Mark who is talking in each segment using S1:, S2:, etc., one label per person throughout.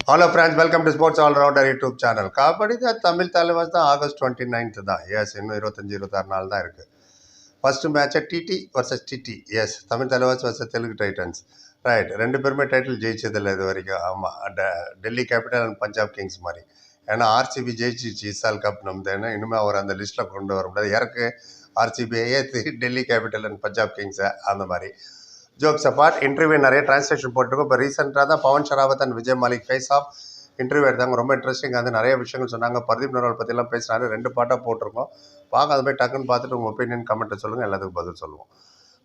S1: Hello friends, welcome to sports all rounder YouTube channel. Kabaddi தான் தமிழ் தலைவாஸ் தான் August 29 தான். எஸ், இன்னும் 25-26 நாள் தான் இருக்குது. ஃபஸ்ட்டு மேட்சை TT versus TT. Yes, Tamil Thalaivas versus Telugu Titans. Right, ரெண்டு பேருமே டைட்டில் ஜெயிச்சதில்லை இது வரைக்கும். ஆமாம், Delhi Capital and Punjab Kings மாதிரி. ஏன்னா ஆர்சிபி ஜெயிச்சிச்சு இசால் கப் நம்புதேன்னு இனிமேல் அவர் அந்த லிஸ்ட்டில் கொண்டு வர முடியாது. இறக்கு ஆர்சிபிஐயே டெல்லி கேபிட்டல் அண்ட் பஞ்சாப் கிங்ஸை அந்த மாதிரி. ஜோக்ஸ் அப்பார்ட், இன்டர்வியூ நிறைய டிரான்ஸ்லேஷன் போட்டிருக்கோம். இப்போ ரீசெண்டாக தான் Pawan Sehrawat and Vijay Malik face off interview எடுத்தாங்க. ரொம்ப இன்ட்ரெஸ்டிங்காக வந்து நிறைய விஷயங்கள் சொன்னாங்க. பர்தீப் நர்வால் பற்றிலாம் பேசினாரு. 2 பாட்டாக போட்டிருக்கோம். பார்க்க அதை போய் டக்குன்னு பார்த்துட்டு உங்கள் ஒப்பீனியன் கமெண்ட்டை சொல்லுங்கள், எல்லாத்துக்கும் பதில் சொல்லுவோம்.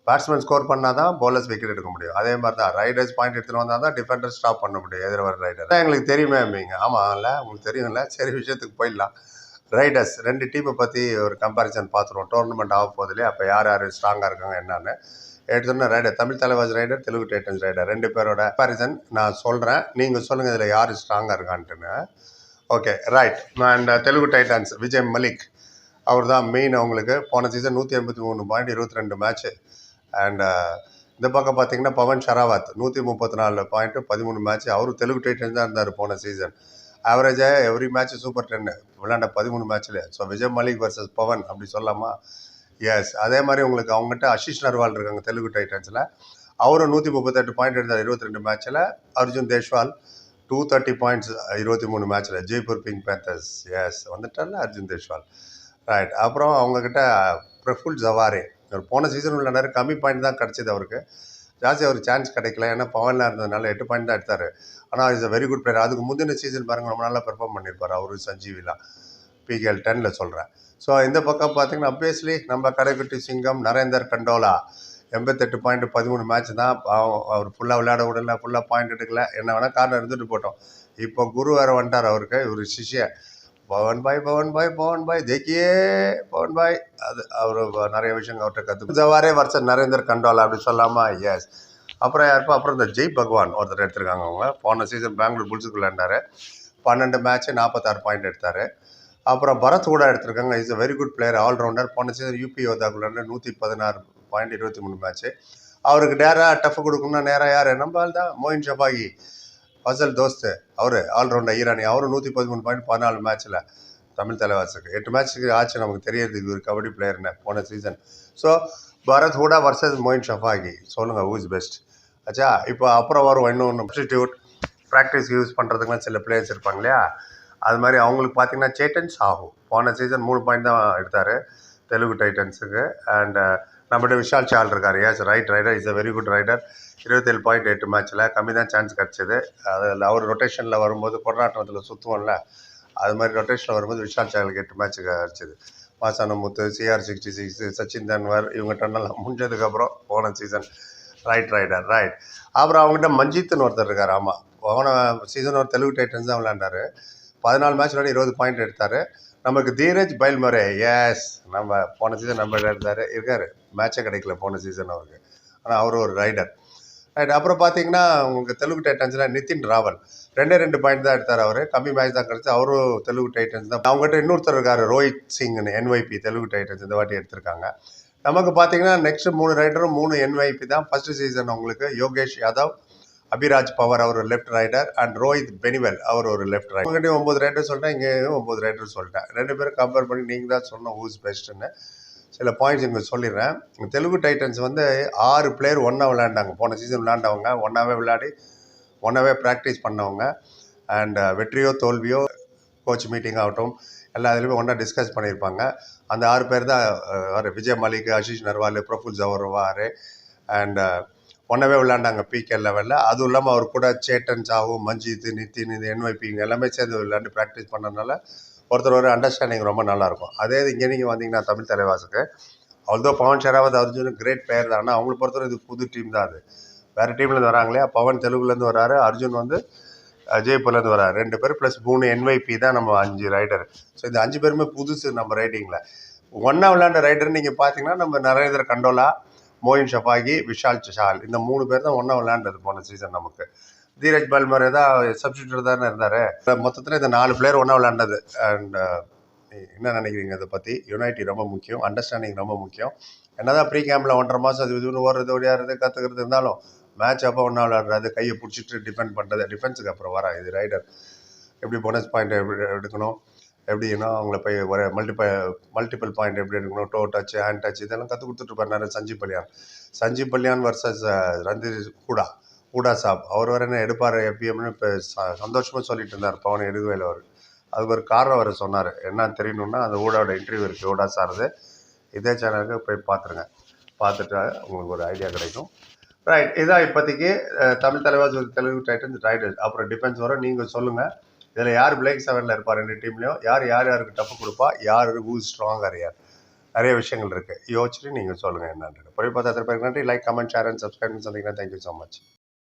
S1: பேட்ஸ்மேன் ஸ்கோர் பண்ணால் தான் பவுலர்ஸ் விக்கெட் எடுக்க முடியும். அதே மாதிரி தான் ரைடர்ஸ் பாயிண்ட் எடுத்துகிட்டு வந்தால் தான் டிஃபெண்டர் ஸ்டாப் பண்ண முடியும். எதிர வர ரைடர் எங்களுக்கு தெரியுமே அப்படிங்க. ஆமாம்ல, உங்களுக்கு தெரியும்ல. சரி, விஷயத்துக்கு போயிடலாம். ரைடர்ஸ் 2 டீமை பற்றி ஒரு கம்பேரிசன் பார்த்துருவோம். டோர்னமெண்ட் ஆக போதிலே அப்போ யார் யார் ஸ்ட்ராங்காக இருக்காங்க என்னன்னு எடுத்தோன்னா. Raider Tamil Thalaivas raider, Telugu Titans raider, 2 பேரோட கம்பேரிசன் நான் சொல்கிறேன். நீங்கள் சொல்லுங்கள் இதில் யார் ஸ்ட்ராங்காக இருக்கான்ட்டுன்னு. Okay, right. And Telugu titans Vijay Malik அவர் தான் மெயின். அவங்களுக்கு போன சீசன் 183 பாயிண்ட், 22 மேட்ச்சு. அண்ட் இந்த பக்கம் பார்த்தீங்கன்னா பவன் ஷராவத் 134 பாயிண்ட்டு, 13 மேட்ச்சு. அவரும் தெலுங்கு டைட்டன்ஸ் தான் இருந்தார் போன சீசன். ஆவரேஜாக எவ்ரி மேட்ச் சூப்பர் 10 விளையாண்ட 13 மேட்ச்சில். ஸோ விஜய் மலிக் வர்சஸ் பவன் அப்படி சொல்லாமா? எஸ். அதே மாதிரி உங்களுக்கு அவங்ககிட்ட ஆஷிஷ் நர்வால் இருக்காங்க தெலுங்கு டைட்டன்ஸில். அவரும் 138 பாயிண்ட் எடுத்தார் 22 மேட்ச்சில். அர்ஜுன் தேஷ்வால் 230 பாயிண்ட்ஸ் 23 மேட்ச்சில். Jaipur pink panthers. எஸ், வந்துட்டார்ல அர்ஜுன் தேஷ்வால். ரைட். அப்புறம் அவங்கக்கிட்ட பிரஃபுல் ஜவாரே போன சீசன் உள்ள நேரம் கம்மி பாயிண்ட் தான் கிடச்சிது அவருக்கு. ஜாஸ்தி அவருக்கு சான்ஸ் கிடைக்கல. ஏன்னா பவனில் இருந்ததுனால 8 பாயிண்ட் தான் எடுத்தார். ஆனால் is a very good player. அதுக்கு முந்தின சீசன் பாருங்கள், ரொம்ப நல்லா பெர்ஃபார்ம் பண்ணியிருப்பார் அவரு சஞ்சீவிலாம். பிகேஎல் 10ல் சொல்கிறேன். ஸோ இந்த பக்கம் பார்த்தீங்கன்னா அப்வியஸ்லி நம்ம Kadaikutty Singam Narender gondola 88 point, 13 match தான். அவர் ஃபுல்லாக விளையாட விடல, ஃபுல்லாக பாயிண்ட் எடுக்கல. என்ன வேணால் காரணம் இருந்துட்டு போட்டோம். இப்போ குரு வேறு வந்துட்டார் அவருக்கு. இவர் சிஷ்ய பவன் பாய் தேக்கியே பவன் பாய். அது அவர் நிறைய விஷயங்கள் அவர்கிட்ட கற்று ஜவாரே வர்சஸ் நரேந்தர் கண்டோலா அப்படி சொல்லாமா? எஸ். அப்புறம் யாருப்பா? அப்புறம் இந்த ஜெய் பகவான் ஒருத்தர் எடுத்திருக்காங்க. அவங்க போன சீசன் பெங்களூர் புல்ஸுக்கு விளையாண்டார். 12 மேட்ச்சு 46 பாயிண்ட் எடுத்தார். அப்புறம் பரத் கூட எடுத்திருக்காங்க. Is a very good player, all rounder. போன சீசன் யூபி யோதாக்குள்ள 116 பாயிண்ட், 23 மேட்ச்சு. அவருக்கு நேராக டஃப் கொடுக்கணும்னா நேராக யார்? நம்ம தான் மோயின் ஷபாகி, ஃபசல் தோஸ்து. அவர் ஆல்ரவுண்டர் ஈரானி. அவரும் 113 பாயிண்ட், 14 மேட்ச்சில். தமிழ் தலைவாசுக்கு 8 மேட்ச்சுக்கு ஆச்சு நமக்கு தெரியுது இது ஒரு கபடி பிளேயர்னு போன season. So Bharat Hooda versus Moein Shabaghi. சொல்லுங்கள், ஹூ இஸ் பெஸ்ட்? ஆச்சா. இப்போ அப்புறம் வரும் இன்னொன்று சப்ஸ்டிடியூட் ப்ராக்டிஸ் யூஸ் பண்ணுறதுக்குலாம் சில பிளேயர்ஸ் இருப்பாங்க இல்லையா? அது மாதிரி அவங்களுக்கு பார்த்தீங்கன்னா சேட்டன் சாஹூ போன சீசன் 3 பாயிண்ட் தான் எடுத்தார் தெலுங்கு டைட்டன்ஸுக்கு. அண்ட் நம்மகிட்ட விஷால் சால் இருக்கார். Yes, right raider. Is a very good raider. 27 point 8 மேட்ச்சில். கம்மி தான் சான்ஸ் கிடச்சிது. அதில் அவர் ரொட்டேஷனில் வரும்போது கொண்டாட்டத்தில் சுற்றுவோம்ல, அது மாதிரி ரொட்டேஷனில் வரும்போது விஷால் சாலுக்கு 8 மேட்ச்சு கிடச்சிது. மாசானமுத்து, CR66, சச்சின் தன்வர் இவங்க டன்னெல்லாம் முடிஞ்சதுக்கப்புறம் போன சீசன் ரைட் ரைடர். ரைட். அப்புறம் அவங்ககிட்ட மஞ்சித்னு ஒருத்தர் இருக்கார். ஆமாம், போன சீசன் ஒரு தெலுங்கு டைட்டன்ஸ் தான் விளையாண்டார். 14 மேட்ச் விளையாடி 20 பாயிண்ட் எடுத்தார். நமக்கு தீரஜ் பைல்மரே. எஸ், நம்ம போன சீசன் நம்ம எடுத்தார் இருக்கார். மேட்சே கிடைக்கல போன சீசன் அவருக்கு. ஆனால் அவரும் ஒரு ரைடர். ரைட். அப்புறம் பார்த்தீங்கன்னா உங்களுக்கு தெலுங்கு டைட்டன்ஸில் நிதின் ராவல் 2 பாயிண்ட் தான் எடுத்தார். அவர் கம்மி மேட்ச் தான் கிடச்சி. அவரும் தெலுங்கு டைட்டன்ஸ் தான். அவங்ககிட்ட இன்னொருத்தர் இருக்கார், ரோஹித் சிங்னு, NYP தெலுங்கு டைட்டன்ஸ் இந்த வாட்டி எடுத்திருக்காங்க. நமக்கு பார்த்தீங்கன்னா நெக்ஸ்ட் 3 ரைடரும் 3 NYP தான். ஃபர்ஸ்ட் சீசன் உங்களுக்கு யோகேஷ் யாதவ், அபிராஜ் பவர் அவர் ஒரு லெஃப்ட் ரைடர், அண்ட் ரோஹித் பெனிவல் அவர் ஒரு லெஃப்ட் ரைடர். உங்ககிட்ட 9 ரைடர் சொல்லிட்டேன், இங்கேயும் 9 ரைடர் சொல்லிட்டேன். 2 பேரும் கம்பேர் பண்ணி நீங்கள் தான் சொன்னோம் ஹூஸ் பெஸ்ட்டுன்னு. சில பாயிண்ட்ஸ் இங்கே சொல்லிடுறேன். தெலுங்கு டைட்டன்ஸ் வந்து 6 பிளேயர் ஒன்றா விளையாண்டாங்க. போன சீசன் விளையாண்டவங்க ஒன்றாவே விளையாடி ஒன்றாவே ப்ராக்டிஸ் பண்ணவங்க. அண்ட் வெற்றியோ தோல்வியோ கோச் மீட்டிங் ஆகட்டும் எல்லா இதுலேயுமே ஒன்றா டிஸ்கஸ் பண்ணியிருப்பாங்க. அந்த 6 பேர் தான் விஜய் மலிக், ஆஷிஷ் நர்வால், பிரஃபுல் ஜவாரே அண்ட் ஒன்றவே விளையாண்டாங்க பிகே லெவலில். அதுவும் இல்லாமல் அவர் கூட சேட்டன் சாஹூ, மஞ்சித், நிதின், இது NYP எல்லாமே சேர்ந்து விளையாண்டு ப்ராக்டிஸ் பண்ணதுனால ஒருத்தர் ஒரு அண்டர்ஸ்டாண்டிங் ரொம்ப நல்லாயிருக்கும். அதே இது இங்கே நீங்கள் வந்தீங்கன்னா தமிழ் தலைவாசுக்கு அவ்வளோ பவன் ஷராவத், அர்ஜுன் கிரேட் பிளேயர் தான். ஆனால் அவங்களை பொறுத்தவரை இது புது டீம் தான். அது வேறு டீம்லேருந்து வராங்களே. பவன் தெலுங்குலேருந்து வராரு, அர்ஜுன் வந்து ஜெய்ப்பூர்லேருந்து வராரு. 2 பேர் ப்ளஸ் 3 NYP தான் நம்ம 5 ரைடர். ஸோ இந்த 5 பேருமே புதுசு நம்ம ரைடிங்கில். ஒன்றா விளையாண்ட ரைடர் நீங்கள் பார்த்தீங்கன்னா நம்ம நரேந்திர கண்டோலா, மோயின் ஷபாகி, விஷால் சால் இந்த 3 பேர் தான் ஒன்றா விளையாண்டது போன சீசன். நமக்கு தீரஜ் பல்மரே தான் சப்ஸ்டிடியூட் தானே இருந்தார். மொத்தத்தில் இந்த 4 பிளேயர் ஒன்றா விளையாண்டது. அண்ட் என்ன நினைக்கிறீங்க இதை பற்றி? யுனைட்டி ரொம்ப முக்கியம், அண்டர்ஸ்டாண்டிங் ரொம்ப முக்கியம். என்னதான் ப்ரீ கேம்பில் 1.5 மாதம் அது இதுன்னு ஓடுறது ஓடியாடுறது கற்றுக்கிறது இருந்தாலும் மேட்ச் அப்போ ஒன்றா விளையாடுறது, கையை பிடிச்சிட்டு டிஃபெண்ட் பண்ணுறது, டிஃபென்ஸுக்கு அப்புறம் வரேன். இது ரைடர் எப்படி போனஸ் பாயிண்ட் எப்படி எடுக்கணும், எப்படின்னா அவங்கள போய் ஒரு மல்டிபிள் பாயிண்ட் எப்படி எடுக்கணும், டோ டச், ஹேண்ட் டச் இதெல்லாம் கற்றுக் கொடுத்துட்ருப்பார் நிறைய. சஞ்சீவ் பல்லியான் வர்சஸ் ரந்தீர் ஹூடா சாப். அவர் வர என்ன எடுப்பார் எப்பிஎம்னு இப்போ சந்தோஷமாக சொல்லிட்டு இருந்தார். பவன் எடுக்கவே அவர். அதுக்கு ஒரு காரணம் அவர் சொன்னார். என்னன்னு தெரியணுன்னா அந்த ஹூடாவோட இன்டர்வியூ இருக்குது, ஹூடா சார்து. இதே சேனலுக்கு போய் பார்த்துருங்க. பார்த்துட்டு உங்களுக்கு ஒரு ஐடியா கிடைக்கும். ரைட், இதான் இப்போதைக்கு தமிழ் தலைவாஸ் தெலுங்கு டைட்டன்ஸ் ரைடர்ஸ். அப்புறம் டிஃபென்ஸ் வரும். நீங்கள் சொல்லுங்கள், இதில் யார் பிளேக் 7ல் இருப்பார் 2 டீம்லையும், யாருக்கு டஃப் கொடுப்பா, யார் ஹூ ஸ்ட்ராங்கர், நிறைய விஷயங்கள் இருக்குது. யோசிச்சுட்டு நீங்கள் சொல்லுங்கள் என்னன்றது. போய் பார்த்தா நன்றி. Like, comment, share and subscribe சொன்னீங்கன்னா தேங்க்யூ ஸோ மச்.